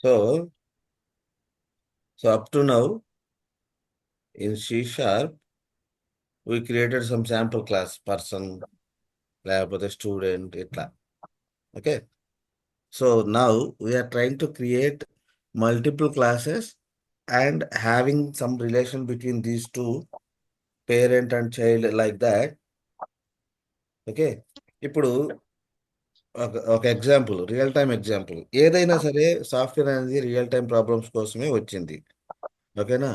So up to now in C Sharp, we created some sample class person, లేకపోతే student ఇట్లా. Okay. So now we are trying to create multiple classes and having some relation between these two, parent and child, like that. Okay. ఇప్పుడు ఒక example, real time example. ఏదైనా సరే software అనేది real time problems కోసమే వచ్చింది. ఓకేనా?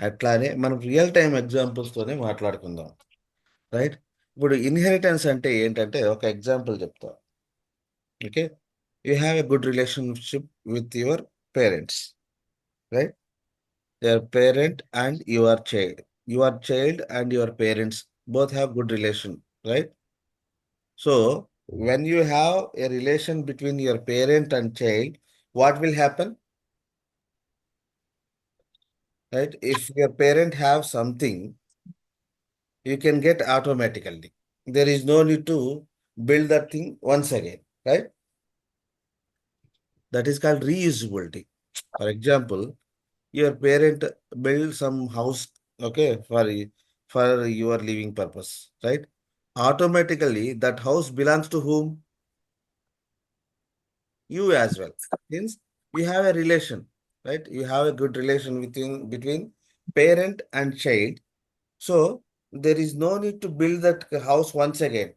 అట్లానే మనం రియల్ టైం ఎగ్జాంపుల్స్తోనే మాట్లాడుకుందాం. రైట్? ఇప్పుడు ఇన్హెరిటెన్స్ అంటే ఏంటంటే ఒక ఎగ్జాంపుల్ చెప్తా. Okay. You have a good relationship with your parents. Right? Your parent and your child. Your child and your parents both have good relation, right? So when you have a relation between your parent and child, what will happen? Right? If your parent have something, you can get automatically. There is no need to build that thing once again, right? That is called reusability. For example, your parent build some house, okay, for your living purpose, right? Automatically that house belongs to whom? You as well. Since you have a relation, right? You have a good relation between parent and child. So there is no need to build that house once again.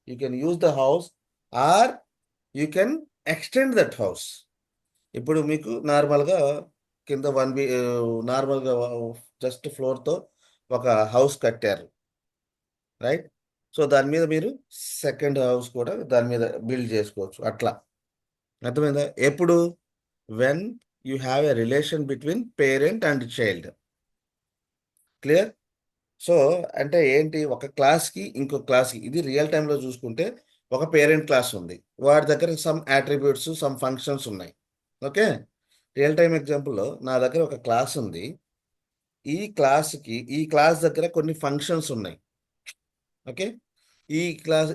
You can use the house, or you can extend that house. ఇప్పుడు మీకు నార్మల్గా కింద నార్మల్గా just ఫ్లోర్తో ఒక house కట్టారు, right? So దాని మీద మీరు సెకండ్ హౌస్ కూడా దాని మీద బిల్డ్ చేసుకోవచ్చు. అట్లా అర్థమైందా? ఎప్పుడు? When you have a relation between parent and child. Clear? So అంటే ఏంటి, ఒక క్లాస్కి ఇంకో క్లాస్కి, ఇది రియల్ టైంలో చూసుకుంటే ఒక పేరెంట్ క్లాస్ ఉంది, వాడి దగ్గర సమ్ యాట్రిబ్యూట్స్, సమ్ ఫంక్షన్స్ ఉన్నాయి. ఓకే. రియల్ టైం ఎగ్జాంపుల్లో నా దగ్గర ఒక క్లాస్ ఉంది, ఈ క్లాస్ దగ్గర కొన్ని ఫంక్షన్స్ ఉన్నాయి. ఓకే. ఈ class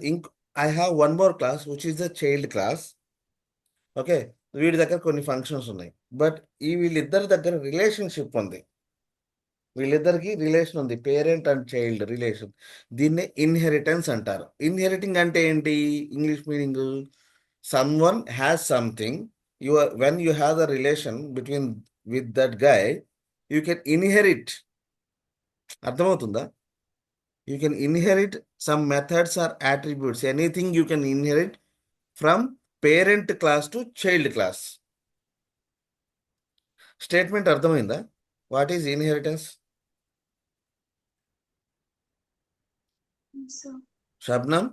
I have one more class which is the child class. Okay. వీడి దగ్గర కొన్ని ఫంక్షన్స్ ఉన్నాయి, బట్ వీళ్ళిద్దరి దగ్గర రిలేషన్షిప్ ఉంది. వీళ్ళిద్దరికి రిలేషన్ ఉంది, పేరెంట్ అండ్ చైల్డ్ రిలేషన్. దీన్నే ఇన్హెరిటెన్స్ అంటారు. ఇన్హెరిటింగ్ అంటే ఏంటి? English meaning, someone has something, when you have the relation between with that guy, you can inherit. అర్థమవుతుందా? You can inherit some methods or attributes, anything you can inherit from parent class to child class. Statement అర్థమైందా? What is inheritance? Shabnam,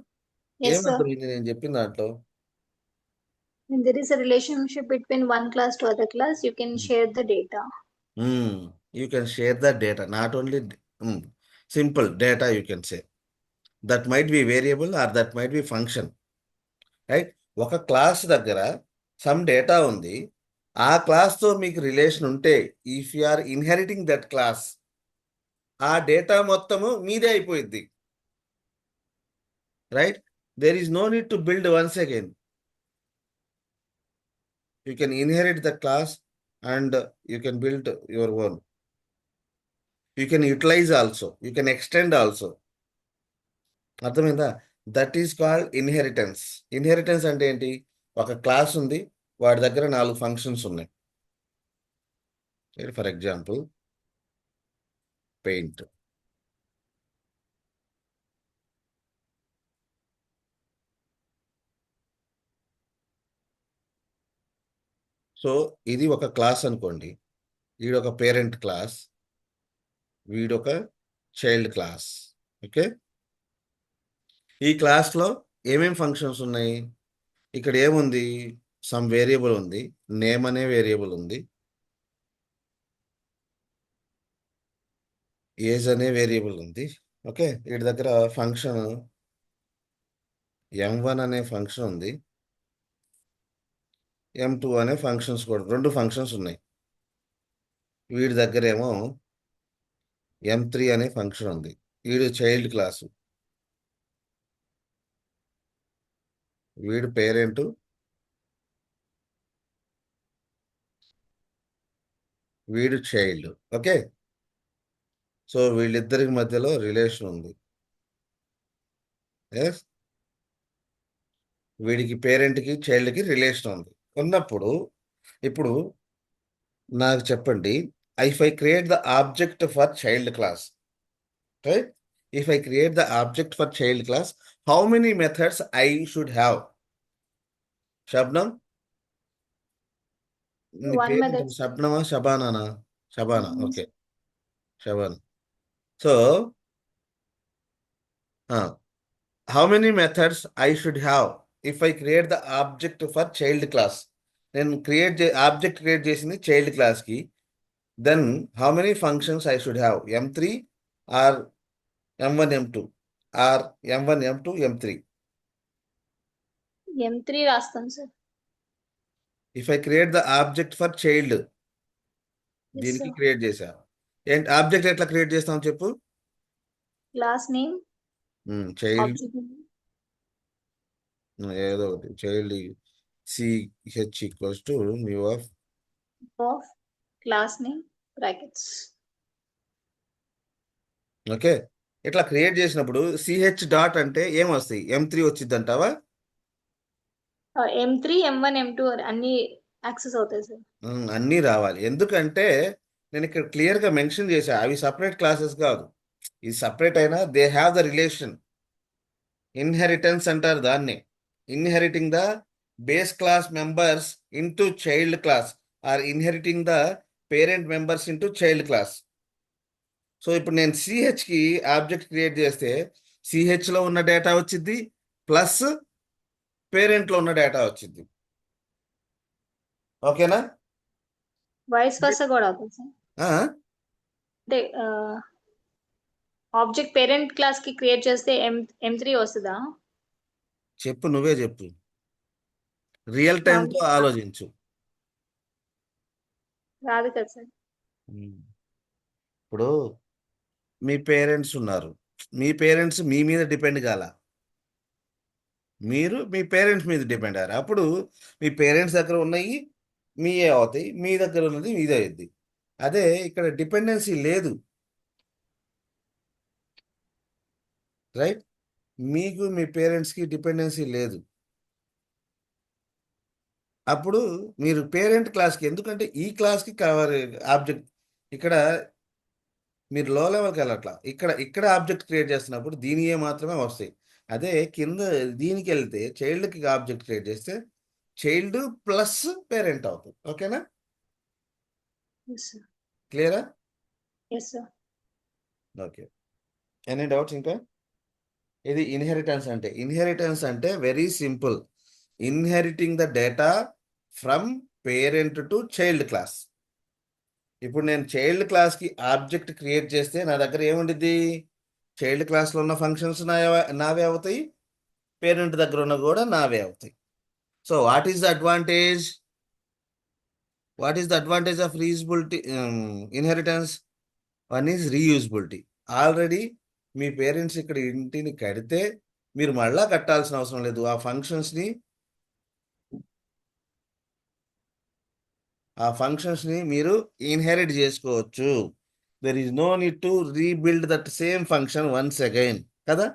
Yes, sir. ఏమర్థమైంది నేను చెప్పిన దాంట్లో? When there is a relationship between one class to other class, you can share the data. You can share the data, not only simple data, you can say. That might be variable or that might be function, right? ఒక class దగ్గర some data ఉంది, ఆ క్లాస్తో మీకు relation ఉంటే, if you are inheriting that class, ఆ data మొత్తము మీదే అయిపోయింది, right? There is no need to build once again. You can inherit the class and you can build your own. You can utilize also, you can extend also. అర్థమైందా? That is called inheritance. Inheritance అంటే ఏంటి? ఒక class ఉంది, వాడి దగ్గర 4 functions ఉన్నాయి. For example paint. So ఇది ఒక క్లాస్ అనుకోండి, వీడొక పేరెంట్ క్లాస్, వీడొక చైల్డ్ క్లాస్. ఓకే. ఈ క్లాస్లో ఏమేం ఫంక్షన్స్ ఉన్నాయి? ఇక్కడ ఏముంది? సమ్ వేరియబుల్ ఉంది, నేమ్ అనే వేరియబుల్ ఉంది, ఏజ్ అనే వేరియబుల్ ఉంది. ఓకే. వీటి దగ్గర ఫంక్షన్ M1 అనే ఫంక్షన్ ఉంది, M2 అనే ఫంక్షన్స్ కూడా, 2 ఫంక్షన్స్ ఉన్నాయి. వీడి దగ్గర ఏమో M3 అనే ఫంక్షన్ ఉంది. వీడు చైల్డ్ క్లాసు, వీడు పేరెంట్, వీడు చైల్డ్. ఓకే, సో వీళ్ళిద్దరికి మధ్యలో రిలేషన్ ఉంది. ఎస్, వీడికి పేరెంట్కి చైల్డ్కి రిలేషన్ ఉంది. ఉన్నప్పుడు ఇప్పుడు నాకు చెప్పండి, if I create the object for child class, right? If I create the object for child class, how many methods I should have? Shabnam, నీ One పేరు method. శబ్నమా శబానానా? Shabana, okay, Shabana. So how many methods I should have if I create the object for child class? నేను object create చేసింది child క్లాస్కి. Then how many functions I should have? M3 or M1 M2 are M1 M2 M3? M3 రాస్తాం sir. If I create the object for child, Yes, దీనికి sir. Create చేశా. ఏంటి object ఎట్లా create చేస్తాం చెప్పు? Class name, child object name ఏదో ఒకటి, child CH equals to new of. of class name brackets. Okay, ఇట్లా క్రియేట్ చేసినప్పుడు CH డాట్ అంటే ఏమొస్తాయి? M3 వచ్చింది అంటావా? M3, M1, M2 అన్ని యాక్సెస్ అవుతాయి సార్. అన్నీ రావాలి. ఎందుకంటే నేను ఇక్కడ క్లియర్గా మెన్షన్ చేశా, అవి సపరేట్ క్లాసెస్ కాదు. ఇది సపరేట్ అయినా they have the relation. Inheritance అంటారు దాన్ని. Inheriting the base class members into child class or inheriting the parent members into child class. So ఇప్పుడు నేను సిహెచ్కి ఆబ్జెక్ట్ క్రియేట్ చేస్తే సిహెచ్లో ఉన్న డేటా వచ్చింది, ప్లస్ పేరెంట్లో ఉన్న డేటా వచ్చింది. ఓకేనా? వైస్ వర్సా కూడా అవుతుంది సార్. ఆ? అంటే ఆబ్జెక్ట్ పేరెంట్ క్లాస్ కి క్రియేట్ చేస్తే M3 వస్తుందా? చెప్పు, నువ్వే చెప్పు, రియల్ టైంతో ఆలోచించు. రాదు కదా సార్. ఇప్పుడు మీ పేరెంట్స్ ఉన్నారు, మీ పేరెంట్స్ మీ మీద డిపెండ్ కాల, మీరు మీ పేరెంట్స్ మీద డిపెండ్ అయ్యారు. అప్పుడు మీ పేరెంట్స్ దగ్గర ఉన్నాయి మీయే అవుతాయి, మీ దగ్గర ఉన్నది మీదే అవుద్ది. అదే ఇక్కడ డిపెండెన్సీ లేదు, రైట్? మీకు మీ పేరెంట్స్కి డిపెండెన్సీ లేదు. అప్పుడు మీరు పేరెంట్ క్లాస్కి, ఎందుకంటే ఈ క్లాస్కి కవర్ ఆబ్జెక్ట్, ఇక్కడ మీరు లో లెవెల్కి వెళ్ళట్లా, ఇక్కడ ఇక్కడ ఆబ్జెక్ట్ క్రియేట్ చేస్తున్నప్పుడు దీనియే మాత్రమే వస్తాయి. అదే కింద దీనికి వెళ్తే చైల్డ్కి ఆబ్జెక్ట్ క్రియేట్ చేస్తే చైల్డ్ ప్లస్ పేరెంట్ అవుతుంది. ఓకేనా? క్లియరా? Yes sir. Okay, any doubts ఇంకా? ఇది ఇన్హెరిటెన్స్ అంటే. ఇన్హెరిటెన్స్ అంటే very simple, inheriting the data from parent to child class. ఇప్పుడు నేను చైల్డ్ క్లాస్కి ఆబ్జెక్ట్ క్రియేట్ చేస్తే నా దగ్గర ఏముండిద్ది? చైల్డ్ క్లాస్లో ఉన్న ఫంక్షన్స్ నావే అవుతాయి, పేరెంట్ దగ్గర ఉన్న కూడా నావే అవుతాయి. So what is the advantage? What is the advantage of reusability inheritance? One is reusability. Already me parents ఇక్కడ ఇంటిని కడితే మీరు మళ్ళా కట్టాల్సిన అవసరం లేదు. ఆ ఫంక్షన్స్ని మీరు ఇన్హెరిట్ చేసుకోవచ్చు. There is no need to rebuild that same function once again, కదా?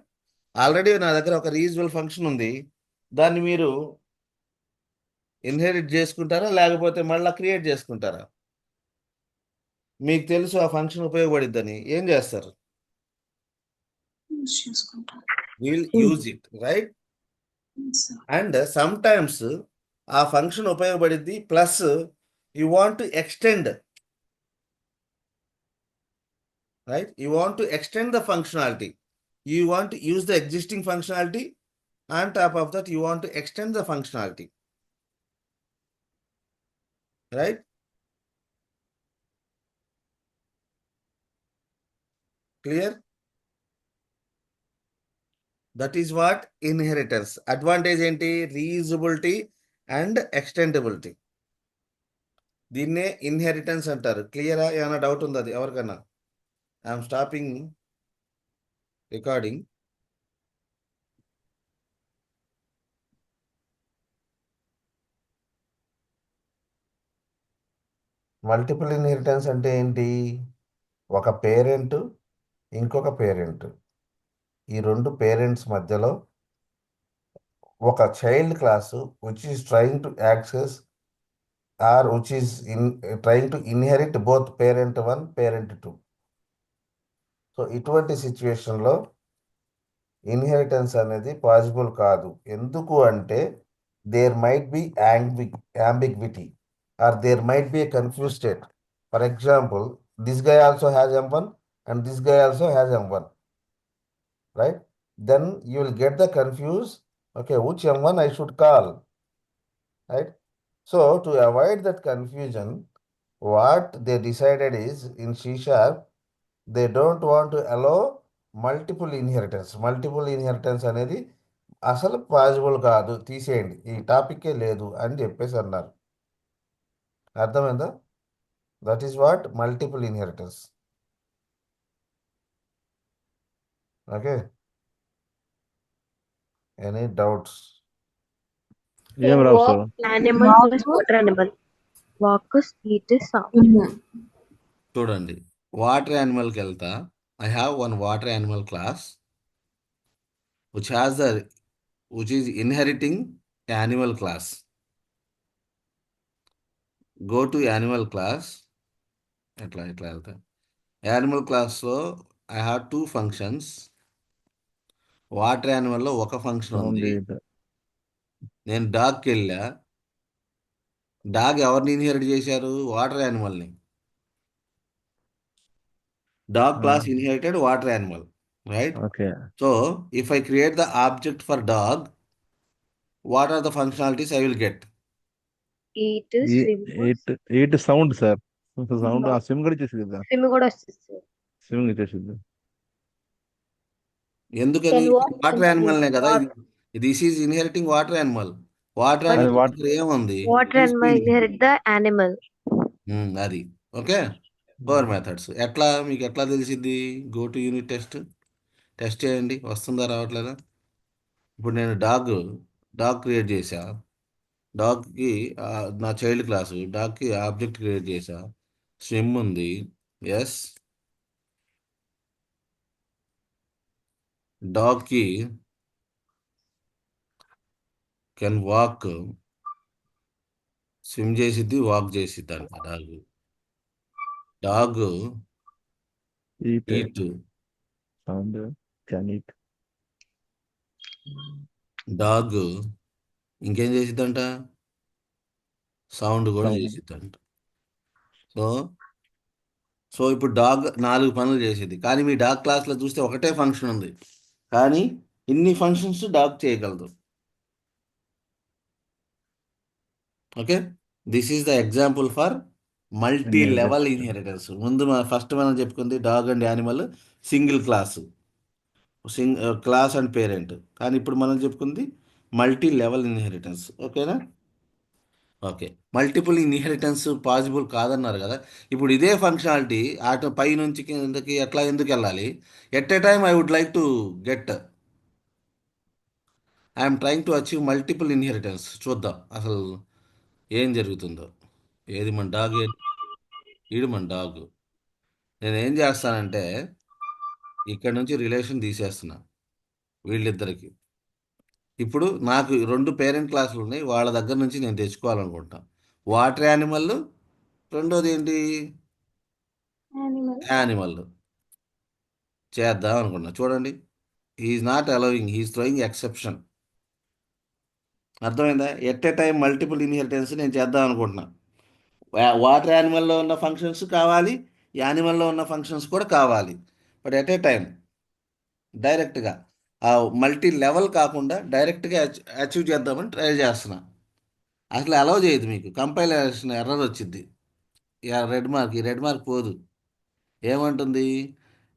ఆల్రెడీ నా దగ్గర ఒక రీయూజబుల్ ఫంక్షన్ ఉంది, దాన్ని మీరు ఇన్హెరిట్ చేసుకుంటారా లేకపోతే మళ్ళీ క్రియేట్ చేసుకుంటారా? మీకు తెలుసు ఆ ఫంక్షన్ ఉపయోగపడిద్దని, ఏం చేస్తారు? Will use it, right? And sometimes ఆ ఫంక్షన్ ఉపయోగపడిద్ది, plus you want to extend, right? You want to extend the functionality. You want to use the existing functionality, on top of that you want to extend the functionality, right? Clear? That is what inheritance. Advantage ఏంటి? Reusability and extendability. దీన్నే inheritance అంటారు. క్లియరా? ఏమైనా doubt ఉందా అది ఎవరికన్నా? I'm stopping recording. Multiple inheritance అంటే ఏంటి? ఒక పేరెంట్ ఇంకొక పేరెంట్, ఈ రెండు పేరెంట్స్ మధ్యలో ఒక child class which is trying to access or which is trying to inherit both parent 1 parent 2. So ఇటువంటి సిచ్యువేషన్లో ఇన్హెరిటెన్స్ అనేది పాసిబుల్ కాదు. ఎందుకు అంటే there might be ambiguity or there might be a confused state. For example, this guy also has M1 and this guy also has M1, right? Then you will get the confused, okay, which M1 I should call, right? So to avoid that confusion, what they decided is in C sharp, they don't want to allow multiple inheritance అనేది అసలు possible కాదు, తీసేయండి, ఈ టాపిక్కే లేదు అని చెప్పేసి అన్నారు. అర్థమైందా? That is what multiple inheritance. Okay, any doubts? ఏం Can Rao walk, sir. Animal plus water animal. Walk, eat, sound. చూడండి, వాటర్ యానిమల్కి వెళ్తా. I have one water animal class which has the which is inheriting animal class. Go to animal class. ఎట్లా వెళ్తా? Animal క్లాస్లో I have 2 functions. Water యానిమల్లో ఒక function ఉంది. నేను డాగ్కి వెళ్ళా. Dog ఎవరిని ఇన్హెరిట్ చేశారు? వాటర్ యానిమల్ని. Dog class inherited water animal, right? Okay. So if I create the object for dog, what are the functionalities I will get? Eat, swim. Eat sound sir. Sound ఆ swim కూడా చేసేది కదా. Swim కూడా వస్తుంది. Swimming చేసేది. ఎందుకని? can walk water and యానిమల్నే swim. కదా. This is inheriting water animal. Water But animal what- దగ్గర ఏముంది? Water animal inherit the animal. అది ఓకే. 4 మెథడ్స్. మీకు ఎట్లా తెలిసింది? గో టు యూనిట్ టెస్ట్ చేయండి, వస్తుందా రావట్లేదా? ఇప్పుడు నేను డాగ్ క్రియేట్ చేశా. డాగ్కి నా చైల్డ్ క్లాసు డాగ్కి ఆబ్జెక్ట్ క్రియేట్ చేశా. స్విమ్ ఉంది, ఎస్. డాగ్కి కెన్ వాక్, స్విమ్ చేసిద్ది, వాక్ చేసిద్ది అంట dog. Dog eat eat, sound can eat. Dog ఇంకేం చేసిద్దంట? సౌండ్ కూడా Sound. చేసిద్దంట. సో ఇప్పుడు డాగ్ 4 పనులు చేసేది. కానీ మీ డాగ్ క్లాస్లో చూస్తే ఒకటే ఫంక్షన్ ఉంది, కానీ ఇన్ని ఫంక్షన్స్ డాగ్ చేయగలదు. Okay, this is the example for multi level inheritance. ముందు ఫస్ట్ మనం చెప్పుకుంది dog and animal single class and parent. కానీ ఇప్పుడు మనం చెప్పుకుంది మల్టీ లెవెల్ ఇన్హెరిటెన్స్. ఓకేనా? ఓకే, మల్టిపుల్ ఇన్హెరిటెన్స్ పాసిబుల్ కాదన్నారు కదా. ఇప్పుడు ఇదే ఫంక్షనాలిటీ పై నుంచి కిందకి ఎందుకు వెళ్ళాలి? At a time I would like to get, I'm trying to achieve multiple inheritance. చూద్దాం అసలు ఏం జరుగుతుందో. ఏది మన డాగ్, ఈడు మన డాగ్. నేను ఏం చేస్తానంటే ఇక్కడ నుంచి రిలేషన్ తీసేస్తున్నా వీళ్ళిద్దరికి. ఇప్పుడు నాకు 2 పేరెంట్ క్లాసులు ఉన్నాయి, వాళ్ళ దగ్గర నుంచి నేను తెచ్చుకోవాలనుకుంటాను. వాటర్ యానిమల్, రెండోది ఏంటి? Animal. యానిమల్ చేద్దాం అనుకున్నా. చూడండి, he's not allowing, he's throwing exception. అర్థమైందా? At a time multiple inheritance నేను చేద్దాం అనుకుంటున్నా. వాటర్ యానిమల్లో ఉన్న ఫంక్షన్స్ కావాలి, యానిమల్లో ఉన్న ఫంక్షన్స్ కూడా కావాలి. బట్ ఎట్ ఏ టైం డైరెక్ట్గా ఆ మల్టీ లెవెల్ కాకుండా డైరెక్ట్గా అచీవ్ చేద్దామని ట్రై చేస్తున్నా. అసలు అలౌ చేయదు, మీకు కంపైలేషన్ ఎర్రర్ వచ్చింది. రెడ్ మార్క్ పోదు. ఏమంటుంది?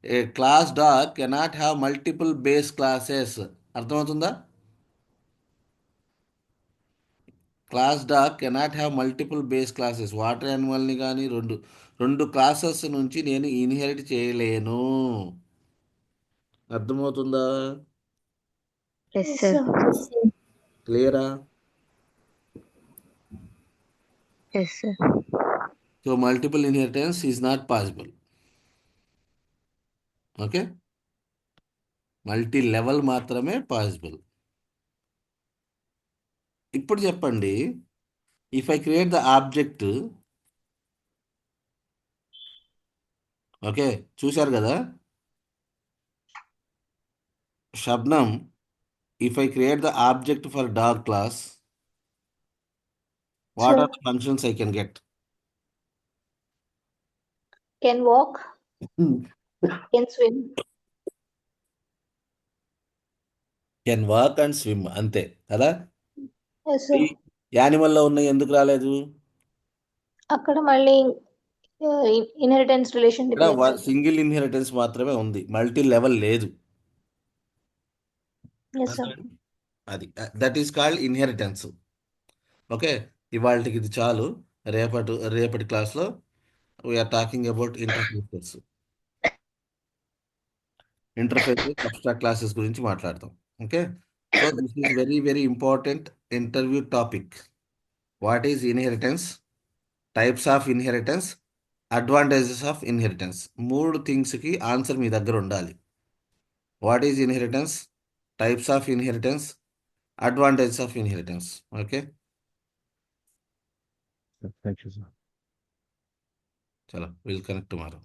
A class dog cannot have multiple base classes. అర్థమవుతుందా? Class dog cannot have multiple base classes. Water యానిమల్ని కానీ రెండు క్లాసెస్ నుంచి నేను ఇన్హెరిట్ చేయలేను. అర్థమవుతుందా? Yes, sir. క్లియరా? Yes, sir. So multiple inheritance is not possible. Okay, multi level మాత్రమే పాసిబుల్. ఇప్పుడు చెప్పండి, if I create the object, okay చూశారు కదా, Shabnam, if I create the object for dog class, what Sir. Are the functions I can get? Can walk, can swim. Can walk and swim, అంతే కదా. Yes, sir. యానిమల్లో ఉన్నాయి ఎందుకు రాలేదు? అక్కడ మళ్ళీ inheritance relation ఇక్కడ డిపెండ్స్. సింగిల్ ఇన్హెరిటెన్స్ మాత్రమే ఉంది, మల్టీ లెవెల్ లేదు. Yes, sir. అది that is called inheritance. Okay, ఇవాళకి ఇది చాలు. రేపటి క్లాస్లో we're talking about interfaces abstract classes గురించి మాట్లాడతాం. Okay, so this is very very important interview topic. What is inheritance, types of inheritance, advantages of inheritance. 3 థింగ్స్కి answer మీ దగ్గర ఉండాలి. What is inheritance, types of inheritance, advantages of inheritance. Okay, Thank you, sir. చలో will connect tomorrow.